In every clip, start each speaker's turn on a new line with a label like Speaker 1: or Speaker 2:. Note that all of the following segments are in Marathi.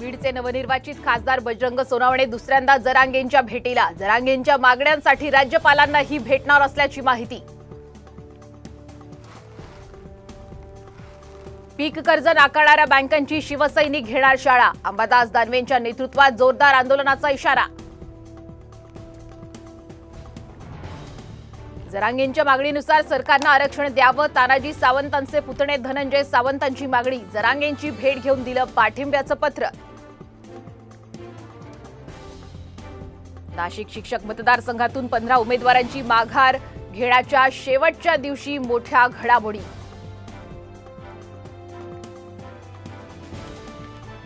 Speaker 1: बीडचे नवनिर्वाचित खासदार बजरंग सोनवणे दुसऱ्यांदा जरांगेंच्या भेटीला। जरांगेंच्या मागण्यांसाठी राज्यपालांनाही भेटणार असल्याची माहिती। पीक कर्ज नाकारणाऱ्या बँकांची शिवसैनिक घेणार शाळा। अंबादास दानवेंच्या नेतृत्वात जोरदार आंदोलनाचा इशारा। जरांगेंच्या मागणीनुसार सरकारनं आरक्षण द्यावं। तानाजी सावंतांचे पुतणे धनंजय सावंतांची मागणी। जरांगेंची भेट घेऊन दिलं पाठिंब्याचं पत्र। नाशिक शिक्षक मतदारसंघातून 15 उमेदवारांची माघार। घेण्याच्या शेवटच्या दिवशी मोठ्या घडामोडी।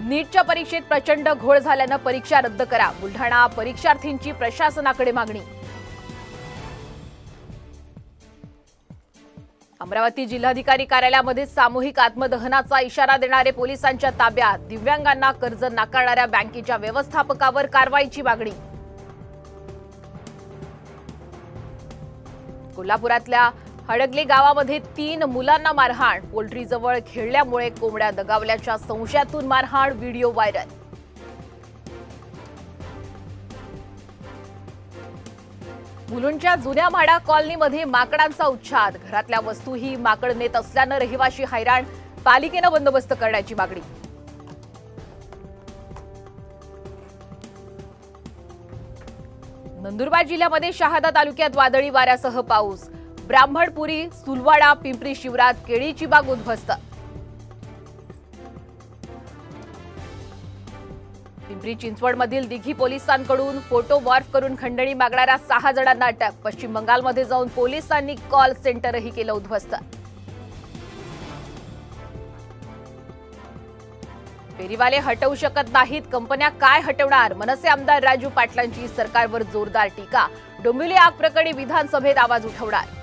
Speaker 1: नीटच्या परीक्षेत प्रचंड घोळ झाल्यानं परीक्षा रद्द करा। बुलढाणा परीक्षार्थींची प्रशासनाकडे मागणी। अमरावती जिल्हाधिकारी कार्यालयामध्ये सामूहिक आत्मदहनाचा इशारा देणारे पोलिसांच्या ताब्यात। दिव्यांगांना कर्ज नाकारणाऱ्या बँकेच्या व्यवस्थापकावर कारवाईची मागणी। कोल्हापुरातल्या हडगले गावामध्ये 3 मुलांना मारहाण। पोल्ट्रीजवळ खेळल्यामुळे कोंबड्या दगावल्याच्या संशयातून मारहाण। Video viral. मुलुंडच्या जुन्या म्हाडा कॉलनीमध्ये माकडांचा उच्छाद। घरातल्या वस्तूही माकड नेत असल्यानं रहिवाशी हैराण। पालिकेनं बंदोबस्त करण्याची मागणी। नंदुरबार जिल्ह्यामध्ये शहादा तालुक्यात वादळी वाऱ्यासह पाऊस। ब्राह्मणपुरी, सुलवाडा, पिंपरी शिवरात केळीची बाग उद्ध्वस्त। पिंपरी चिंचवडमधील दिघी पोलिसांकडून फोटो मॉर्फ करून खंडणी मागणाऱ्या 6 जणांना अटक। पश्चिम बंगालमध्ये जाऊन पोलिसांनी कॉल सेंटरही केलं उद्ध्वस्त। फेरीवाले हटवू शकत नाहीत, कंपन्या काय हटवणार? मनसे आमदार राजू पाटलांची सरकारवर जोरदार टीका। डोंबिवली आग प्रकरणी विधानसभेत आवाज उठवणार।